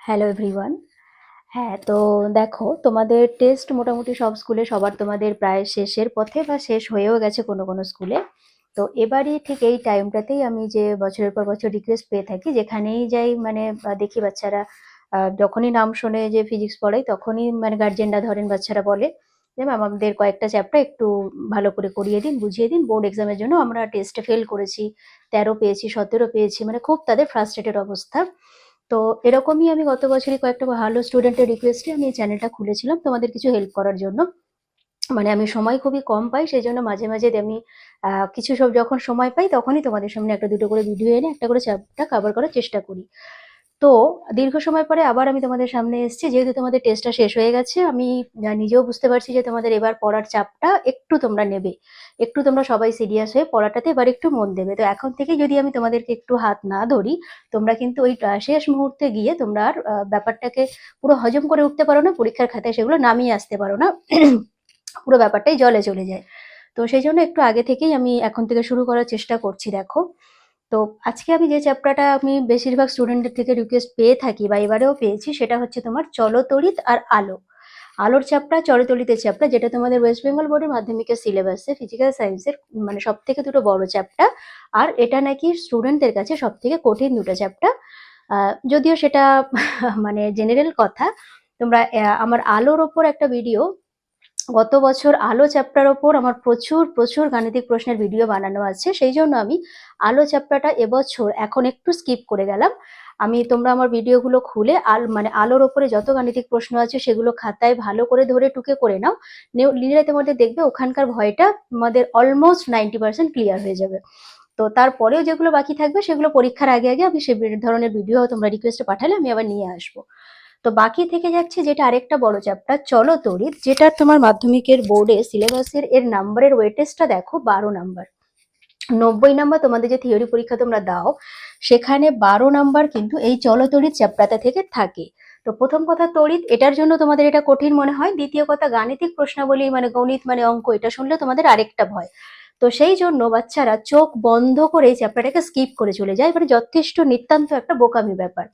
Hello everyone. হ্যাঁ, তো দেখো তোমাদের টেস্ট মোটামুটি সব স্কুলে সবার তোমাদের প্রায় শেষের পথে বা শেষ হয়েও গেছে কোনো কোনো স্কুলে। তো এবারই ঠিক এই টাইমটাতেই আমি যে বছরের পর বছর রিকোয়েস্ট পেয়ে থাকি, যেখানেই যাই মানে দেখি বাচ্চারা যখনই নাম শোনে যে ফিজিক্স পড়াই তখনই মানে গার্জেনরা ধরেন বাচ্চারা বলে যে ম্যাম আমাদের কয়েকটা চ্যাপ্টার একটু ভালো করে করিয়ে দিন, বুঝিয়ে দিন, বোর্ড এক্সামের জন্য আমরা টেস্টে ফেল করেছি, 13 পেয়েছি, 17 পেয়েছি, মানে খুব তাদের ফ্রাস্ট্রেটেড অবস্থা। তো এরকমই আমি গত বছরই কয়েকটা ভালো স্টুডেন্টের রিকোয়েস্টে আমি এই চ্যানেলটা খুলেছিলাম তোমাদের কিছু হেল্প করার জন্য। মানে আমি সময় খুবই কম পাই, সেই জন্য মাঝে মাঝে আমি কিছু সব যখন সময় পাই তখনই তোমাদের সামনে একটা দুটো করে ভিডিও এনে একটা করে চ্যাপ্টার কভার করার চেষ্টা করি। তো দীর্ঘ সময় পরে আবার আমি তোমাদের সামনে এসেছি, যেহেতু তোমাদের টেস্টটা শেষ হয়ে গেছে। আমি নিজেও বুঝতে পারছি যে তোমাদের এবার পড়ার চাপটা একটু তোমরা নেবে, একটু তোমরা সবাই সিরিয়াস হয়ে পড়াটাতে এবার একটু মন দেবে। তো এখন থেকে যদি আমি তোমাদেরকে একটু হাত না ধরি, তোমরা কিন্তু ওই শেষ মুহূর্তে গিয়ে তোমরা আর ব্যাপারটাকে পুরো হজম করে উঠতে পারো না, পরীক্ষার খাতায় সেগুলো নামিয়ে আসতে পারো না, পুরো ব্যাপারটাই জলে চলে যায়। তো সেই জন্য একটু আগে থেকেই আমি এখন থেকে শুরু করার চেষ্টা করছি। দেখো, তো আজকে আমি যে চ্যাপ্টারটা আমি বেশিরভাগ স্টুডেন্টদের থেকে রিকোয়েস্ট পেয়ে থাকি বা এবারেও পেয়েছি, সেটা হচ্ছে তোমার চলতরিৎ আর আলো। আলোর চ্যাপ্টার, চলতরিতের চ্যাপ্টার, যেটা তোমাদের ওয়েস্ট বেঙ্গল বোর্ডের মাধ্যমিকের সিলেবাসে ফিজিক্যাল সায়েন্সের মানে সব থেকে দুটো বড় চ্যাপ্টার। আর এটা নাকি স্টুডেন্টদের কাছে সব থেকে কঠিন দুটো চ্যাপ্টার। যদিও সেটা মানে জেনারেল কথা। তোমরা আমার আলোর ওপর একটা ভিডিও, গত বছর আলো চ্যাপ্টার ওপর আমার প্রচুর প্রচুর গাণিতিক প্রশ্নের ভিডিও বানানো আছে, সেই জন্য আমি আলো চ্যাপ্টারটা এবছর এখন একটু স্কিপ করে গেলাম। তোমরা আমার ভিডিওগুলো খুলে মানে আলোর ওপরে যত গাণিতিক প্রশ্ন আছে সেগুলো খাতায় ভালো করে ধরে টুকে করে নাও, নিলে তোমাদের দেখবে ওখানকার ভয়টা তোমাদের অলমোস্ট 90% ক্লিয়ার হয়ে যাবে। তো তারপরেও যেগুলো বাকি থাকবে সেগুলো পরীক্ষার আগে আগে আমি সে ধরনের ভিডিও তোমরা রিকোয়েস্টে পাঠালে আমি আবার নিয়ে আসবো। তো বাকি থেকে যাচ্ছে যেটা আরেকটা বড় চ্যাপ্টার চলতরিৎ, যেটা তোমার মাধ্যমিকের বোর্ডে সিলেবাসের এর নাম্বারের ওয়েটেজটা দেখো 12 নাম্বার। 90 নাম্বার তোমাদের যে থিওরি পরীক্ষা তোমরা দাও, সেখানে 12 নাম্বার কিন্তু এই চলতরিৎ চ্যাপ্টারটা থেকে থাকে। তো প্রথম কথা তড়িৎ, এটার জন্য তোমাদের এটা কঠিন মনে হয়। দ্বিতীয় কথা গাণিতিক প্রশ্নাবলী মানে গণিত মানে অঙ্ক, এটা শুনলে তোমাদের আরেকটা ভয়। তো সেই জন্য বাচ্চারা চোখ বন্ধ করে এই চ্যাপ্টারটাকে স্কিপ করে চলে যায়, মানে যথেষ্ট নিতান্ত একটা বোকামি ব্যাপার।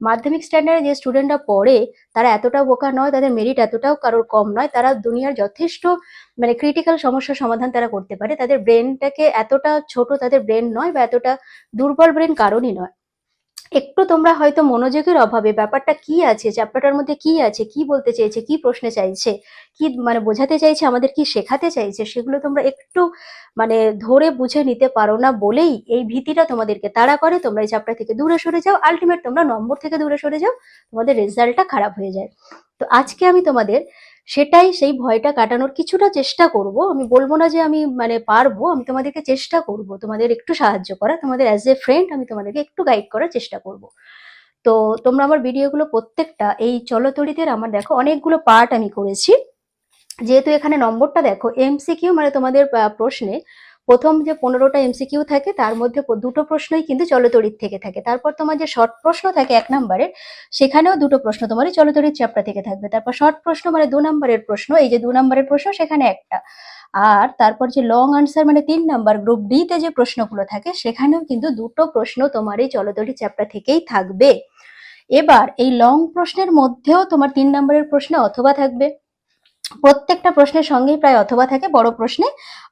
মাধ্যমিক স্ট্যান্ডার্ডে যে স্টুডেন্টরা পড়ে তারা এতটা বোকা নয়, তাদের মেরিট এতটাও কারোর কম নয়, তারা দুনিয়ার যথেষ্ট মানে ক্রিটিক্যাল সমস্যার সমাধান তারা করতে পারে। তাদের ব্রেনটাকে এতটা ছোট তাদের ব্রেন নয়, বা এতটা দুর্বল ব্রেন কারণই নয়। একটু তোমরা হয়তো মনোযোগের অভাবে ব্যাপারটা কি আছে, চ্যাপ্টারটার মধ্যে কি আছে, কি বলতে চেয়েছে, কি প্রশ্নে চাইছে, কি মানে বোঝাতে চাইছে, আমাদের কি শেখাতে চাইছে, সেগুলো তোমরা একটু মানে ধরে বুঝে নিতে পারো না বলেই এই ভীতিটা তোমাদেরকে তাড়া করে, তোমরা এই চ্যাপ্টার থেকে দূরে সরে যাও, আলটিমেট তোমরা নম্বর থেকে দূরে সরে যাও, তোমাদের রেজাল্টটা খারাপ হয়ে যায়। তো আজকে আমি তোমাদের সেটাই, সেই ভয়টা কাটানোর কিছুটা চেষ্টা করব। আমি বলবো না যে আমি মানে পারবো, আমি তোমাদেরকে চেষ্টা করব তোমাদের একটু সাহায্য করা, তোমাদের অ্যাজ এ ফ্রেন্ড আমি তোমাদেরকে একটু গাইড করার চেষ্টা করব। তো তোমরা আমার ভিডিওগুলো প্রত্যেকটা এই চলতরিতের আমার দেখো অনেকগুলো পার্ট আমি করেছি। যেহেতু এখানে নম্বরটা দেখো এমসিকিউ, মানে তোমাদের প্রশ্নে প্রথম যে 15টা এমসিকিউ থাকে তার মধ্যে দুটো প্রশ্নই কিন্তু চলতরিৎ থেকে থাকে। তারপর তোমার যে শর্ট প্রশ্ন থাকে 1 নম্বরের, সেখানেও দুটো প্রশ্ন তোমার এই চলতরিৎ চ্যাপ্টার থেকে থাকবে। তারপর শর্ট প্রশ্ন মানে 2 নম্বরের প্রশ্ন, এই যে 2 নম্বরের প্রশ্ন সেখানে একটা। আর তারপর যে লং আনসার মানে 3 নম্বর গ্রুপ ডি তে যে প্রশ্নগুলো থাকে সেখানেও কিন্তু দুটো প্রশ্ন তোমার এই চলতরিৎ চ্যাপ্টার থেকেই থাকবে। এবার এই লং প্রশ্নের মধ্যেও তোমার 3 নম্বরের প্রশ্ন অথবা থাকবে, প্রত্যেকটা প্রশ্নের সঙ্গেই প্রায় অথবা থাকে বড় প্রশ্নে,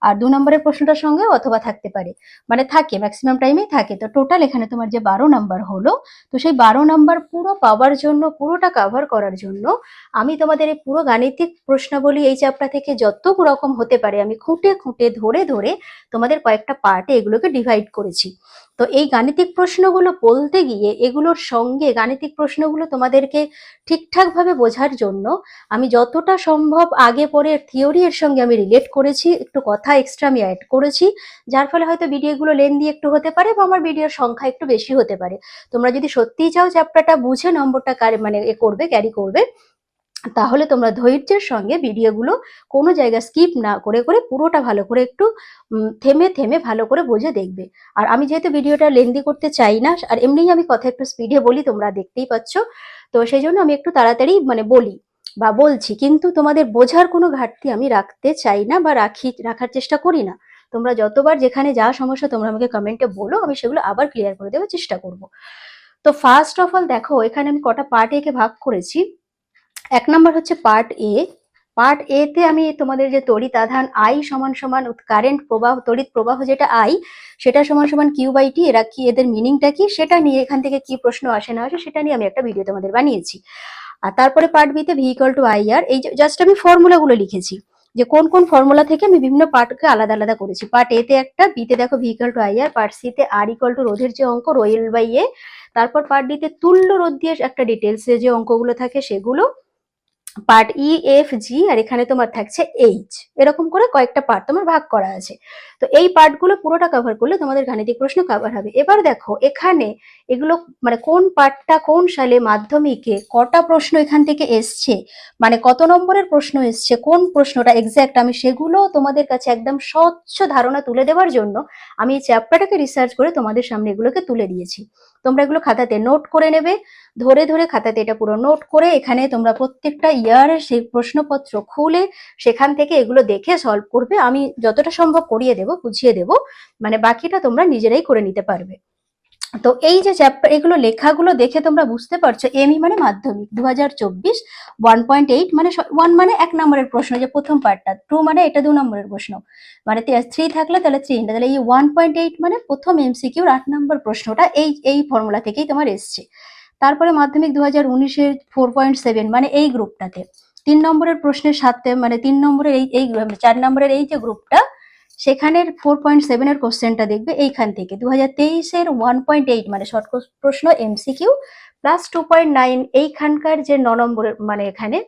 আর 2 নম্বরের প্রশ্নটার সঙ্গেও অথবা থাকতে পারে, মানে থাকে ম্যাক্সিমাম টাইমেই থাকে। তো টোটাল এখানে তোমার যে 12 নাম্বার হলো, তো সেই 12 নাম্বার পুরো পাওয়ার জন্য, পুরোটা কাভার করার জন্য আমি তোমাদের এই পুরো গাণিতিক প্রশ্নাবলী এই চ্যাপ্টার থেকে যত রকম হতে পারে আমি খুঁটে খুঁটে ধরে ধরে তোমাদের কয়েকটা পার্টে এগুলোকে ডিভাইড করেছি। তো এই গাণিতিক প্রশ্নগুলো বলতে গিয়ে এগুলোর সঙ্গে গাণিতিক প্রশ্নগুলো তোমাদেরকে ঠিকঠাকভাবে বোঝার জন্য আমি যতটা সম্ভব আগে পরে থিওরি এর সঙ্গে আমি রিলেট করেছি, একটু কথা এক্সট্রা আমি অ্যাড করেছি, যার ফলে হয়তো ভিডিওগুলো লেন্দি একটু হতে পারে বা আমার ভিডিওর সংখ্যা একটু বেশি হতে পারে। তোমরা যদি সত্যিই চাও চ্যাপ্টারটা বুঝে নম্বরটা মানে ক্যারি করবে, তাহলে তোমরা ধৈর্যের সঙ্গে ভিডিওগুলো কোনো জায়গা স্কিপ না করে করে পুরোটা ভালো করে একটু থেমে থেমে ভালো করে বুঝে দেখবে। আর আমি যেহেতু ভিডিওটা লেন্দি করতে চাই না, আর এমনিই আমি কথা একটু স্পিডে বলি তোমরা দেখতেই পাচ্ছ, তো সেই জন্য আমি একটু তাড়াতাড়ি মানে বলি বা বলছি, কিন্তু তোমাদের বোঝার কোনো ঘাটতি আমি রাখতে চাই না বা রাখার চেষ্টা করি না। তোমরা যতবার যেখানে যা সমস্যা তোমরা আমাকে কমেন্টে বলো, আমি সেগুলো আবার ক্লিয়ার করে দেওয়ার চেষ্টা করব। তো ফার্স্ট অফ অল দেখো এখানে আমি কটা পার্ট একে ভাগ করেছি। এক নম্বর হচ্ছে পার্ট এ। পার্ট এ তে আমি তোমাদের যে তড়িৎ আধান আই সমান সমান কারেন্ট প্রবাহ, তড়িৎ প্রবাহ যেটা আই, সেটা সমান সমান কিউ বাই টি, এরা কি, এদের মিনিংটা কি, সেটা নিয়ে এখান থেকে কি প্রশ্ন আসে না আসে সেটা নিয়ে আমি একটা ভিডিও তোমাদের বানিয়েছি। আর তারপরে পার্ট বি তে ভি ইকুয়াল টু আই আর, এই জাস্ট আমি ফর্মুলাগুলো লিখেছি যে কোন কোন ফর্মুলা থেকে আমি বিভিন্ন পার্টকে আলাদা আলাদা করেছি। পার্ট এ তে একটা, বি তে দেখো V equal to I R, part C তে আর ইকুয়াল টু রোধের যে অঙ্ক রো এল বাই এ, তারপর পার্ট ডি তে তুল্য রোধ দিয়ে একটা ডিটেলস যে অঙ্কগুলো থাকে সেগুলো, পার্ট ই এফ জি, আর এখানে তোমার থাকছে এইচ, এরকম করে কয়েকটা পার্ট তোমার ভাগ করা আছে। তো এই পার্টগুলো পুরোটা কভার করলে তোমাদের গাণিতিক প্রশ্ন কভার হবে। এবার দেখো এখানে এগুলো মানে কোন পার্টটা কোন সালে মাধ্যমিকে কটা প্রশ্ন এখান থেকে এসছে, মানে কত নম্বরের প্রশ্ন এসছে, কোন প্রশ্নটা এক্স্যাক্ট, আমি সেগুলো তোমাদের কাছে একদম স্বচ্ছ ধারণা তুলে দেওয়ার জন্য আমি এই চ্যাপ্টারটাকে রিসার্চ করে তোমাদের সামনে এগুলোকে তুলে দিয়েছি। তোমরা এগুলো খাতাতে নোট করে নেবে, ধরে ধরে খাতাতে এটা পুরো নোট করে এখানে তোমরা প্রত্যেকটা ইয়ারের সেই প্রশ্নপত্র খুলে সেখান থেকে এগুলো দেখে সলভ করবে। আমি যতটা সম্ভব করিয়ে দেব, বুঝিয়ে দেব, মানে বাকিটা তোমরা নিজেরাই করে নিতে পারবে। তো এই যে চ্যাপ্টার, এগুলো লেখাগুলো দেখে তোমরা বুঝতে পারছো এমই মানে মাধ্যমিক 2024 1.8 মানে 1 মানে 1 নম্বরের প্রশ্ন যে প্রথম পার্টটা, 2 মানে এটা 2 নম্বরের প্রশ্ন, মানে 3 থাকলে তাহলে 3, তাহলে এই 1.8 মানে প্রথম এমসিকিউর 8 নম্বর প্রশ্নটা এই ফর্মুলা থেকেই তোমার এসছে। তারপরে মাধ্যমিক 2019-এর 4.7 মানে এই গ্রুপটাতে 3 নম্বরের প্রশ্নের সাথে মানে 3 নম্বরের এই 4 নম্বরের এই যে গ্রুপটা, সেখানের 4.7 এর কোশ্চেনটা দেখবে এইখান থেকে। 2023-এর 1.8 মানে শর্ট প্রশ্ন এমসিকিউ প্লাস 2.9 এইখানকার যে 9 নম্বরের মানে এখানে,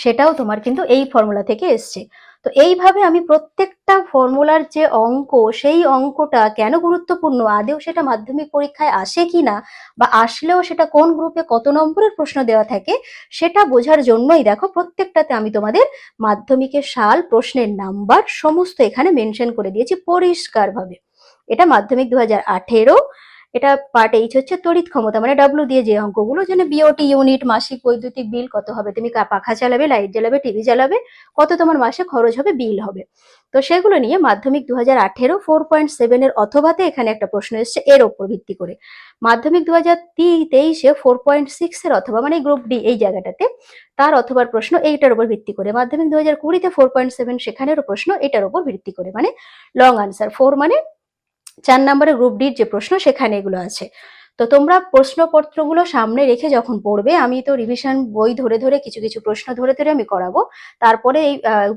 সেটাও তোমার কিন্তু এই ফর্মুলা থেকে এসছে। তো এইভাবে আমি প্রত্যেকটা ফর্মুলার যে অঙ্ক, সেই অঙ্কটা কেন গুরুত্বপূর্ণ, আদেও সেটা মাধ্যমিক পরীক্ষায় আসে কিনা, বা আসলেও সেটা কোন গ্রুপে কত নম্বরের প্রশ্ন দেওয়া থাকে, সেটা বোঝার জন্যই দেখো প্রত্যেকটাতে আমি তোমাদের মাধ্যমিকের সাল, প্রশ্নের নাম্বার সমস্ত এখানে মেনশন করে দিয়েছি পরিষ্কারভাবে। এটা মাধ্যমিক 2018, এটা পার্ট এইচ হচ্ছে তড়িৎ ক্ষমতা মানে ডাব্লু দিয়ে যে অঙ্কগুলো, যেন বিওটি ইউনিট, মাসিক বৈদ্যুতিক বিল কত হবে, তুমি পাখা চালাবে, লাইট জ্বালাবে, টিভি চালাবে, কত তোমার মাসে খরচ হবে, বিল হবে। তো সেগুলো নিয়ে মাধ্যমিক 2018 4.7 এর অথবাতে এখানে একটা প্রশ্ন এসছে এর ওপর ভিত্তি করে। মাধ্যমিক 2023-এ 4.6 এর অথবা মানে গ্রুপ ডি এই জায়গাটাতে তার অথবার প্রশ্ন এইটার উপর ভিত্তি করে। মাধ্যমিক 2020-তে 4.7 সেখানেরও প্রশ্ন এটার উপর ভিত্তি করে, মানে লং আনসার 4 মানে 4 নম্বরের গ্রুপ ডির যে প্রশ্ন সেখানে এগুলো আছে। তো তোমরা প্রশ্নপত্রগুলো সামনে রেখে যখন পড়বে, আমি তো রিভিশন বই ধরে ধরে কিছু কিছু প্রশ্ন ধরে ধরে আমি করাবো, তারপরে এই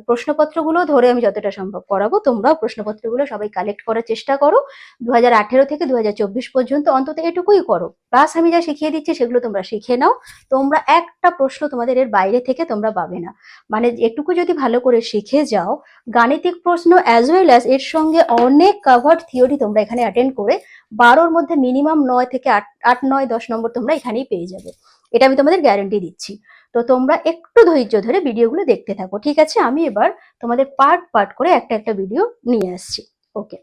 প্রশ্নপত্রগুলো ধরে আমি যতটা সম্ভব করাবো। তোমরাও প্রশ্নপত্রগুলো সবাই কালেক্ট করার চেষ্টা করো, 2018 থেকে 2024 পর্যন্ত অন্তত এটুকুই করো। প্লাস আমি যা শিখিয়ে দিচ্ছি সেগুলো তোমরা শিখে নাও, তোমরা একটা প্রশ্ন তোমাদের এর বাইরে থেকে তোমরা পাবে না। মানে এটুকু যদি ভালো করে শিখে যাও, গাণিতিক প্রশ্ন অ্যাজ ওয়েল অ্যাজ এর সঙ্গে অনেক কাভার্ড থিওরি তোমরা এখানে অ্যাটেন্ড করে 12-র মধ্যে মিনিমাম 9 থেকে 8, 9, 10 নম্বর তোমরা এখানেই পেয়ে যাবে, এটা আমি তোমাদের গ্যারান্টি দিচ্ছি। তো তোমরা একটু ধৈর্য ধরে ভিডিওগুলো দেখতে থাকো, ঠিক আছে? আমি এবার তোমাদের পার্ট পার্ট করে একটা একটা ভিডিও নিয়ে আসছি। ওকে।